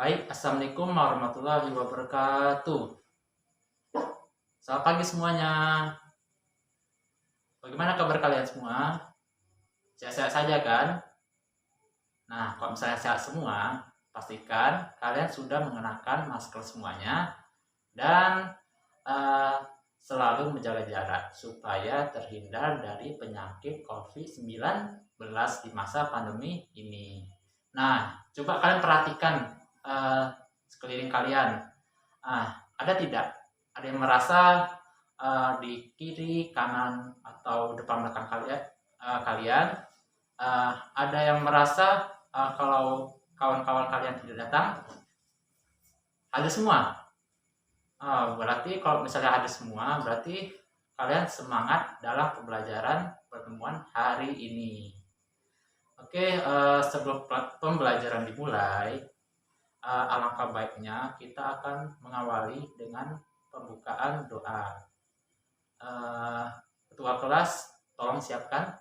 Baik, Assalamualaikum warahmatullahi wabarakatuh. Selamat pagi semuanya. Bagaimana kabar kalian semua? Sehat-sehat saja kan? Nah, kalau misalnya sehat semua, pastikan kalian sudah mengenakan masker semuanya dan eh, selalu menjaga jarak supaya terhindar dari penyakit COVID-19 di masa pandemi ini. Nah, coba kalian perhatikan eh, sekeliling kalian. Ada tidak? Ada yang merasa di kiri, kanan, atau depan belakang kalian ada yang merasa kalau kawan-kawan kalian tidak datang? Ada semua. Berarti kalau misalnya ada semua, berarti kalian semangat dalam pembelajaran pertemuan hari ini. Oke, sebelum pembelajaran dimulai, alangkah baiknya kita akan mengawali dengan pembukaan doa. Ketua kelas, tolong siapkan.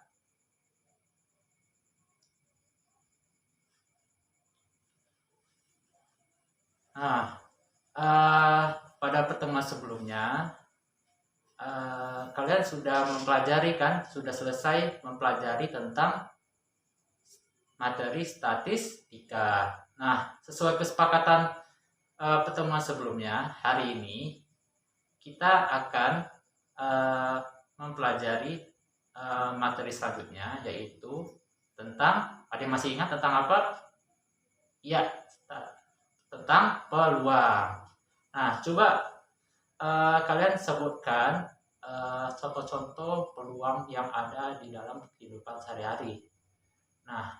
Nah, pada pertemuan sebelumnya, kalian sudah mempelajari kan, sudah selesai mempelajari tentang materi statistika. Nah, sesuai kesepakatan pertemuan sebelumnya, hari ini kita akan mempelajari materi selanjutnya, yaitu tentang, ada yang masih ingat tentang apa? Ya, tentang peluang. Nah, coba kalian sebutkan contoh-contoh peluang yang ada di dalam kehidupan sehari-hari. Nah,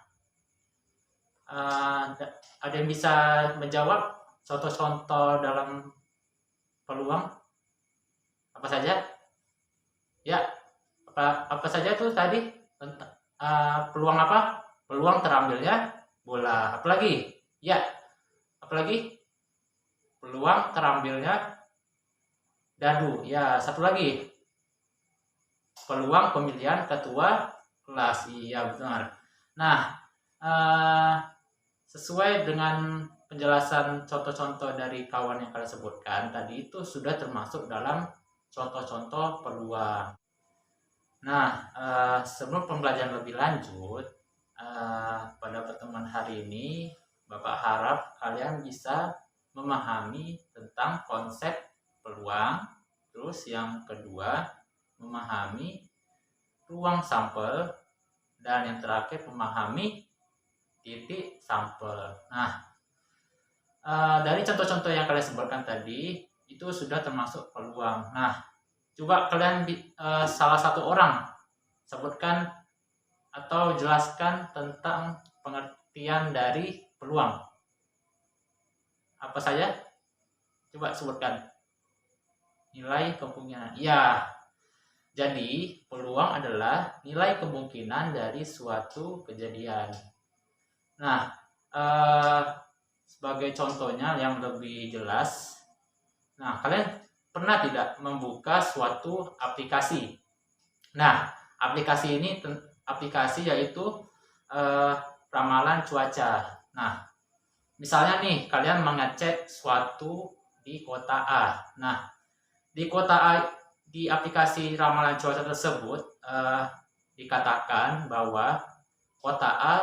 ada yang bisa menjawab contoh-contoh dalam peluang? Apa saja? Ya, apa saja tuh tadi? Peluang apa? Peluang terambilnya bola. Apalagi? Ya, apalagi? Peluang terambilnya dadu. Ya, satu lagi. Peluang pemilihan ketua kelas. Iya, benar. Nah, sesuai dengan penjelasan contoh-contoh dari kawan yang kalian sebutkan tadi, itu sudah termasuk dalam contoh-contoh peluang. Nah, sebelum pembelajaran lebih lanjut, pada pertemuan hari ini, Bapak harap kalian bisa memahami tentang konsep peluang. Terus yang kedua, memahami ruang sampel. Dan yang terakhir, memahami titik sampel. Nah, dari contoh-contoh yang kalian sebutkan tadi, itu sudah termasuk peluang. Nah, coba kalian salah satu orang sebutkan atau jelaskan tentang pengertian dari peluang. Apa saja? Coba sebutkan. Nilai kemungkinan. Ya, jadi peluang adalah nilai kemungkinan dari suatu kejadian. Nah, sebagai contohnya yang lebih jelas, nah kalian pernah tidak membuka suatu aplikasi? Nah, aplikasi ini aplikasi yaitu ramalan cuaca. Nah, misalnya nih kalian mengecek suatu di kota A. Nah, di kota A, di aplikasi ramalan cuaca tersebut dikatakan bahwa kota A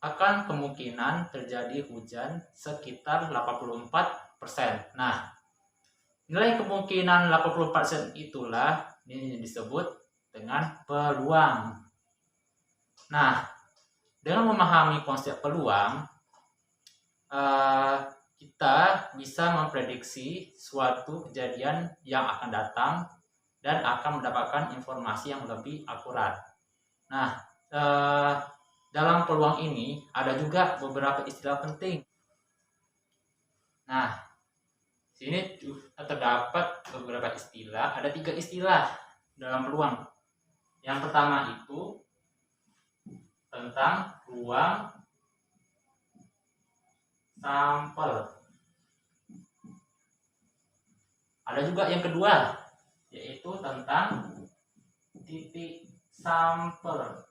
akan kemungkinan terjadi hujan sekitar 84%. Nah, nilai kemungkinan 84% itulah ini disebut dengan peluang. Nah, dengan memahami konsep peluang, kita bisa memprediksi suatu kejadian yang akan datang dan akan mendapatkan informasi yang lebih akurat. Nah, dalam peluang ini ada juga beberapa istilah penting. Nah, sini terdapat beberapa istilah, ada 3 istilah dalam peluang. Yang pertama itu tentang ruang sampel. Ada juga yang kedua, yaitu tentang titik sampel.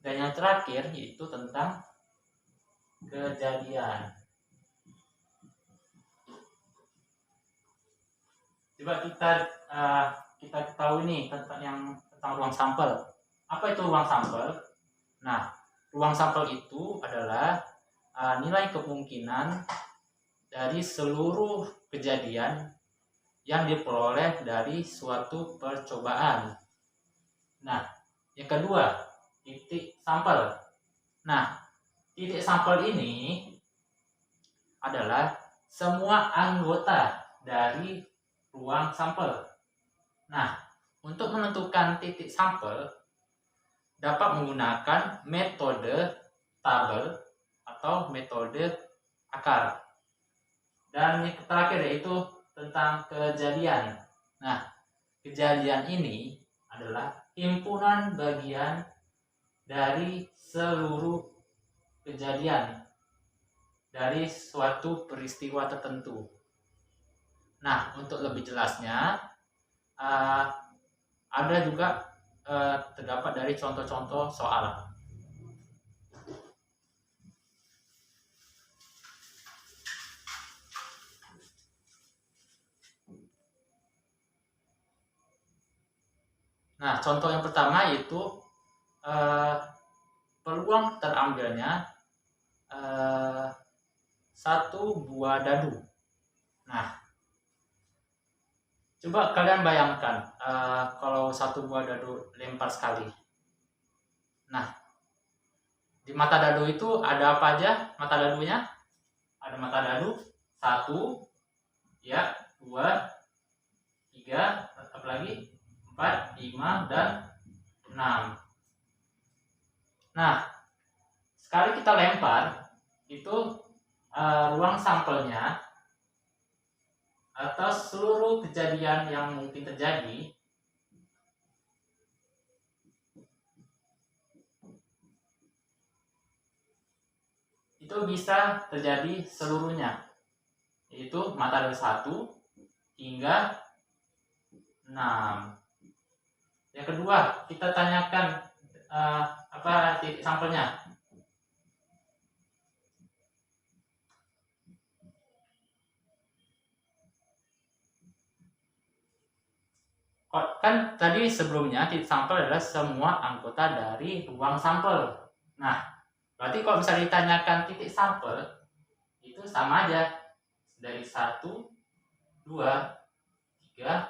Dan yang terakhir yaitu tentang kejadian. Coba kita tahu nih tentang ruang sampel. Apa itu ruang sampel? Nah, ruang sampel itu adalah nilai kemungkinan dari seluruh kejadian yang diperoleh dari suatu percobaan. Nah, yang kedua, titik sampel. Nah, titik sampel ini adalah semua anggota dari ruang sampel. Nah, untuk menentukan titik sampel dapat menggunakan metode tabel atau metode akar. Dan yang terakhir yaitu tentang kejadian. Nah, kejadian ini adalah himpunan bagian dari seluruh kejadian dari suatu peristiwa tertentu. Nah, untuk lebih jelasnya, ada juga terdapat dari contoh-contoh soal. Nah, contoh yang pertama yaitu peluang terambilnya satu buah dadu. Nah, coba kalian bayangkan kalau satu buah dadu lempar sekali. Nah, di mata dadu itu ada apa aja mata dadunya? Ada mata dadu 1, ya, 2, 3, apalagi 4, 5, dan 6. Nah, sekali kita lempar, itu ruang sampelnya atau seluruh kejadian yang mungkin terjadi itu bisa terjadi seluruhnya, yaitu mata dari 1 hingga 6. Yang kedua, kita tanyakan apa titik sampelnya. Kan tadi sebelumnya titik sampel adalah semua anggota dari ruang sampel. Nah, berarti kalau misalnya ditanyakan titik sampel, itu sama aja. Dari 1, 2, 3,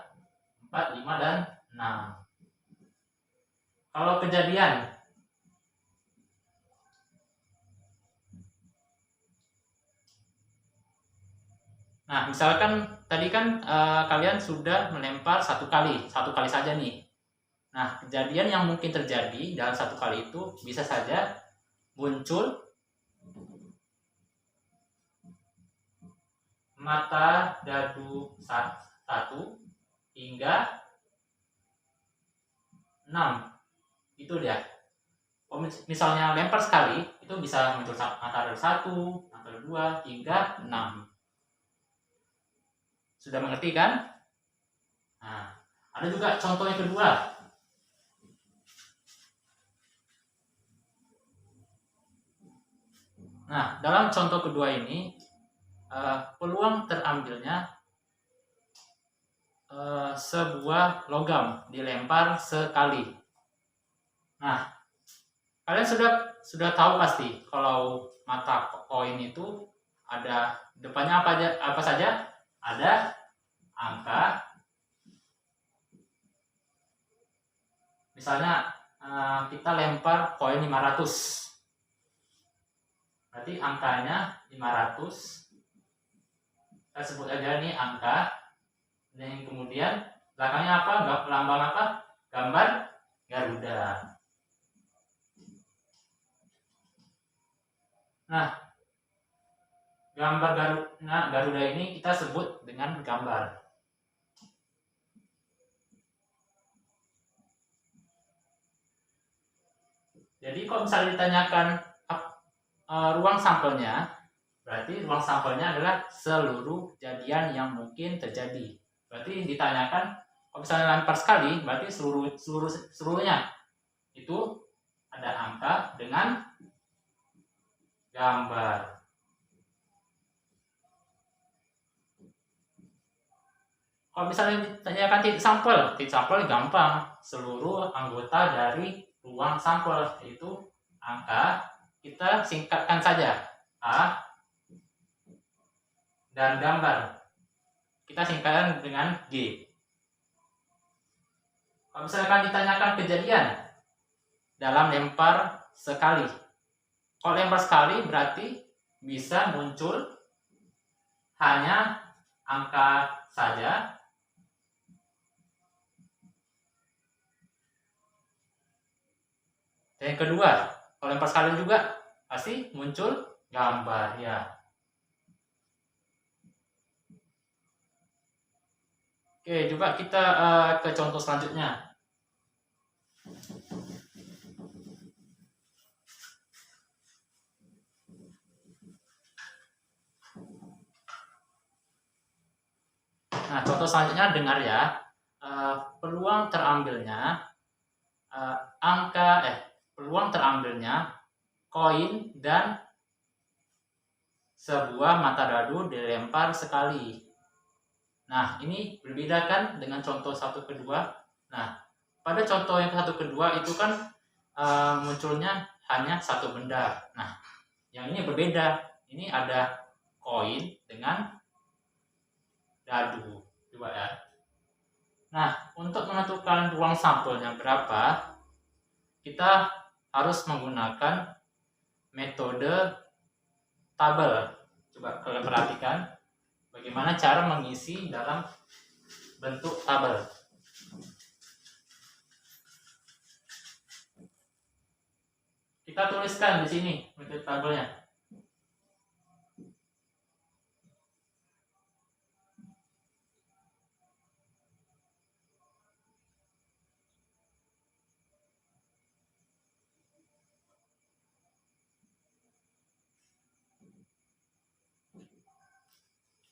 4, 5, dan 6. Kalau kejadian, nah misalkan tadi kan kalian sudah melempar satu kali saja nih. Nah, kejadian yang mungkin terjadi dalam satu kali itu bisa saja muncul mata dadu 1 hingga 6. Itu dia. Misalnya lempar sekali, itu bisa muncul mata dadu 1, mata dadu 2 hingga 6. Sudah mengerti kan? Nah, ada juga contoh yang kedua. Nah, dalam contoh kedua ini peluang terambilnya sebuah logam dilempar sekali. Nah, kalian sudah tahu pasti kalau mata koin itu ada depannya apa saja? Ada angka. Misalnya kita lempar koin 500. Berarti angkanya 500. Kita sebut aja nih angka. Dan kemudian belakangnya apa? Lambang apa? Gambar Garuda. Nah, gambar Garuda ini kita sebut dengan gambar. Jadi kalau misalnya ditanyakan ruang sampelnya, berarti ruang sampelnya adalah seluruh kejadian yang mungkin terjadi. Berarti ditanyakan kalau misalnya lempar sekali, berarti seluruhnya itu ada angka dengan gambar. Kalau misalnya ditanyakan titik sampel gampang. Seluruh anggota dari ruang sampel, yaitu angka, kita singkatkan saja A, dan gambar kita singkatkan dengan G. Kalau misalkan ditanyakan kejadian dalam lempar sekali, kalau lempar sekali berarti bisa muncul hanya angka saja. Dan yang kedua, kalau lempar sekali juga pasti muncul gambar ya. Oke, coba kita ke contoh selanjutnya. Nah, contoh selanjutnya dengar ya. Peluang terambilnya koin dan sebuah mata dadu dilempar sekali. Nah, ini berbeda kan dengan contoh satu kedua. Nah, pada contoh yang satu kedua itu kan munculnya hanya satu benda. Nah, yang ini berbeda. Ini ada koin dengan dadu. Coba ya. Nah, untuk menentukan ruang sampelnya berapa, kita harus menggunakan metode tabel. Coba kalian perhatikan bagaimana cara mengisi dalam bentuk tabel. Kita tuliskan di sini metode tabelnya.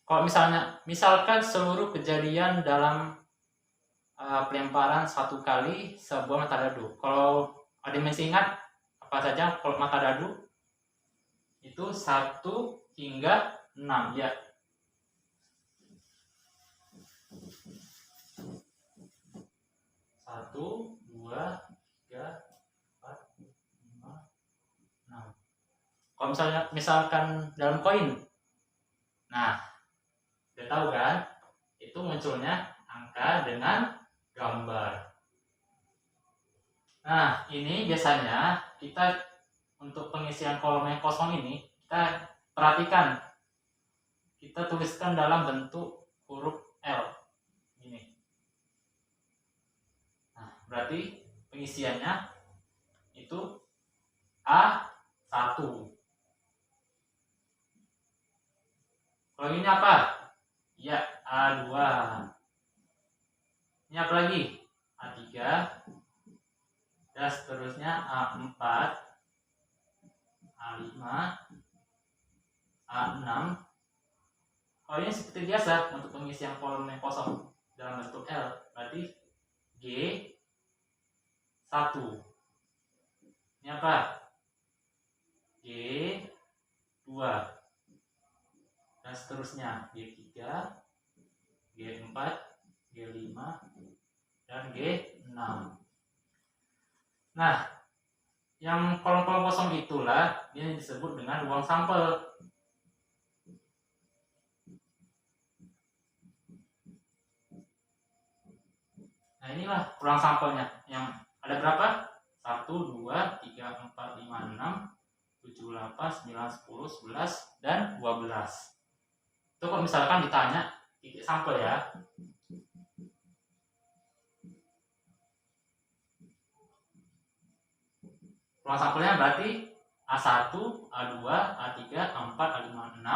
Kalau misalkan seluruh kejadian dalam pelemparan satu kali sebuah mata dadu. Kalau ada yang masih ingat apa saja kalau mata dadu itu 1 hingga 6 ya. 1, 2, 3, 4, 5, 6. Kalau misalkan dalam koin, nah udah tahu kan, itu munculnya angka dengan gambar. Nah, ini biasanya kita untuk pengisian kolom yang kosong ini, kita perhatikan, kita tuliskan dalam bentuk huruf L ini. Nah, berarti pengisiannya itu A1. Kalau ini apa? Ya, A2. Ini apa lagi? A3. Dan seterusnya A4, A5, A6. Kalau ini seperti biasa untuk pengisian kolom yang kosong dalam bentuk L, berarti G1. Ini apa? G2. Dan seterusnya G3, G4, G5, dan G6. Nah, yang kolom-kolom kosong itulah ini disebut dengan ruang sampel. Nah, inilah ruang sampelnya. Yang ada berapa? 1, 2, 3, 4, 5, 6, 7, 8, 9, 10, 11, dan 12. Itu kalau misalkan ditanya titik sampel ya. Ruang sampelnya berarti A1, A2, A3, A4, A5, A6,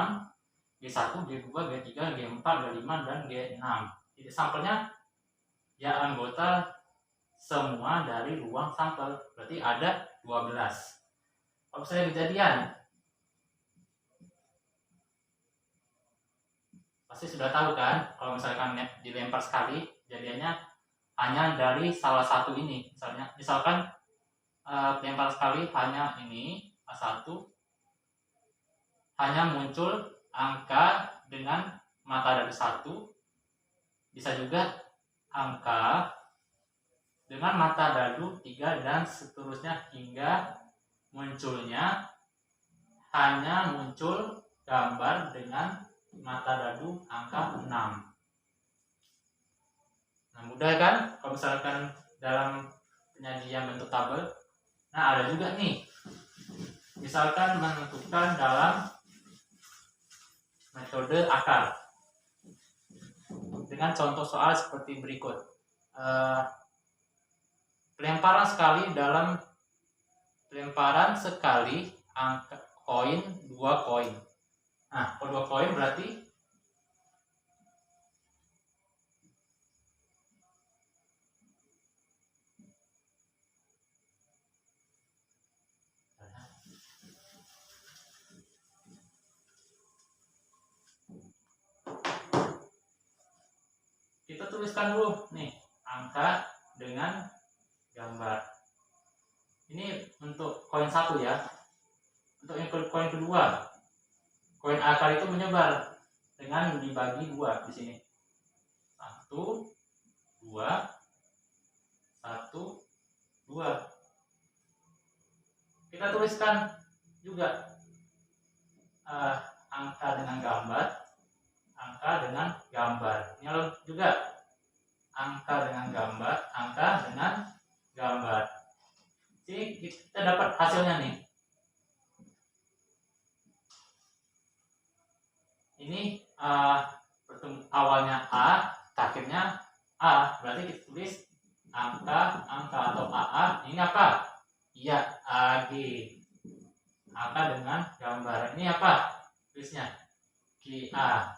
G1, G2, G3, G4, G5, dan G6. Titik sampelnya ya anggota semua dari ruang sampel. Berarti ada 12. Kalau misalnya kejadian, pasti sudah tahu kan, kalau misalkan dilempar sekali, kejadiannya hanya dari salah satu ini. Misalkan pelempar sekali hanya ini A1, hanya muncul angka dengan mata dadu 1, bisa juga angka dengan mata dadu 3 dan seterusnya hingga munculnya hanya muncul gambar dengan mata dadu angka 6. Nah, mudah kan kalau misalkan dalam penyajian bentuk tabel. Nah, ada juga nih, misalkan menentukan dalam metode akar dengan contoh soal seperti berikut. Pelemparan sekali angka koin 2 koin. Nah, kalau 2 koin berarti kita tuliskan dulu nih angka dengan gambar. Ini untuk koin 1 ya. Untuk yang koin kedua, koin akar itu menyebar dengan dibagi 2 di sini. 1 2 1 2. Kita tuliskan juga angka dengan gambar, angka dengan gambar. Ini juga angka dengan gambar, angka dengan gambar. Jadi kita dapat hasilnya nih. Ini awalnya A, akhirnya A, berarti kita tulis angka atau AA. Ini apa? Iya, AG. Angka dengan gambar. Ini apa? Tulisnya GA.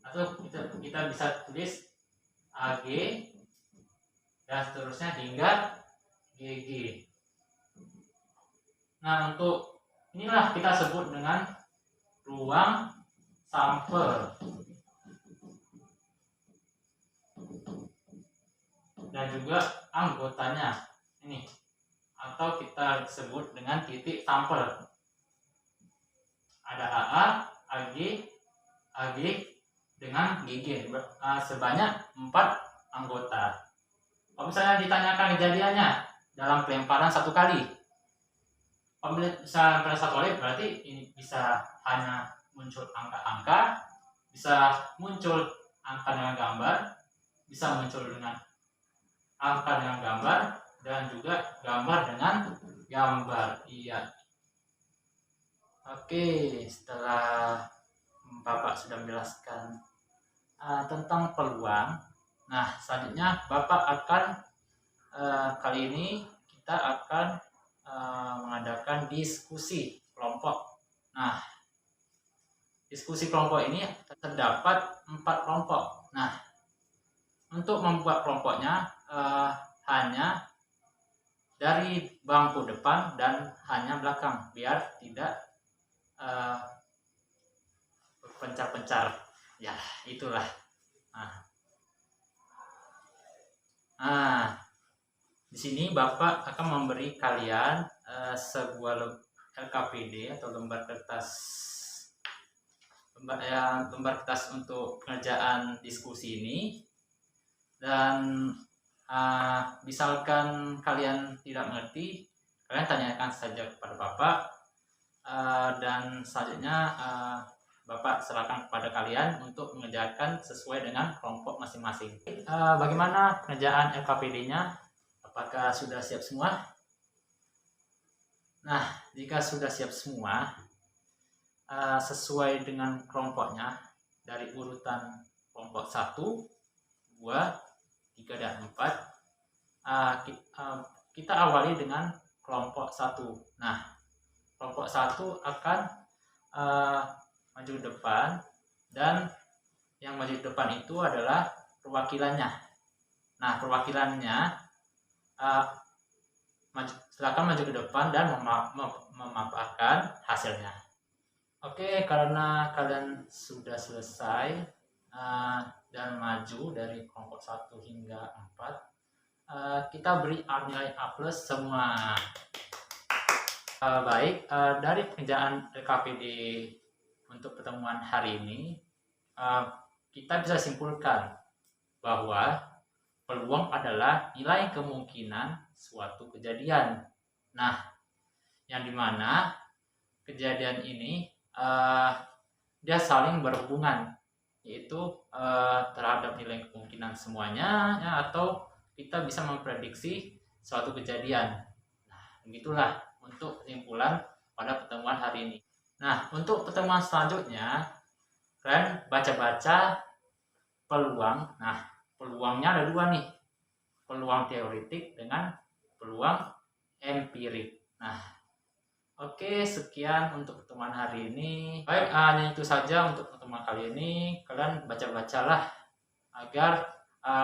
Atau kita bisa tulis AG dan seterusnya hingga GG. Nah, untuk inilah kita sebut dengan ruang sampel dan juga anggotanya ini, atau kita sebut dengan titik sampel. Ada AA, AG, AG dengan GG, sebanyak 4 anggota. Kalau misalnya ditanyakan kejadiannya dalam pelemparan 1 kali, kalau misalnya pada 1 kali berarti ini bisa hanya muncul angka-angka, bisa muncul angka dengan gambar, bisa muncul dengan angka dengan gambar, dan juga gambar dengan gambar. Iya. Oke, setelah Bapak sudah menjelaskan tentang peluang, nah selanjutnya Bapak akan kali ini kita akan mengadakan diskusi kelompok. Nah, diskusi kelompok ini terdapat 4 kelompok. Nah, untuk membuat kelompoknya hanya dari bangku depan dan hanya belakang, biar tidak berpencar-pencar. Ya, itulah. Nah, di sini Bapak akan memberi kalian sebuah LKPD atau lembar kertas untuk pengerjaan diskusi ini. Dan misalkan kalian tidak mengerti, kalian tanyakan saja kepada Bapak, dan selanjutnya Bapak serahkan kepada kalian untuk mengerjakan sesuai dengan kelompok masing-masing. Bagaimana pengerjaan LKPD-nya? Apakah sudah siap semua? Nah, jika sudah siap semua, sesuai dengan kelompoknya dari urutan kelompok 1, 2, 3, dan 4, kita awali dengan kelompok 1. Nah, kelompok 1 akan maju ke depan, dan yang maju ke depan itu adalah perwakilannya. Nah, perwakilannya silakan maju ke depan dan memaparkan hasilnya. Oke, karena kalian sudah selesai dan maju dari kelompok 1 hingga 4, kita beri nilai A+ semua. Baik, dari pekerjaan LKPD untuk pertemuan hari ini, eh, kita bisa simpulkan bahwa peluang adalah nilai kemungkinan suatu kejadian. Nah, yang dimana kejadian ini dia saling berhubungan, yaitu terhadap nilai kemungkinan semuanya, ya, atau kita bisa memprediksi suatu kejadian. Nah, begitulah untuk kesimpulan pada pertemuan hari ini. Nah, untuk pertemuan selanjutnya, kalian baca-baca peluang. Nah, peluangnya ada dua nih, peluang teoretik dengan peluang empirik. Nah, oke, sekian untuk pertemuan hari ini. Baik, hanya itu saja untuk pertemuan kali ini. Kalian baca-bacalah agar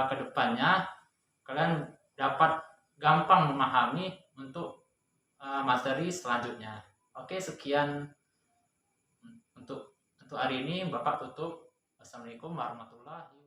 kedepannya kalian dapat gampang memahami untuk materi selanjutnya. Oke, sekian untuk hari ini. Bapak tutup. Wassalamualaikum warahmatullahi wabarakatuh.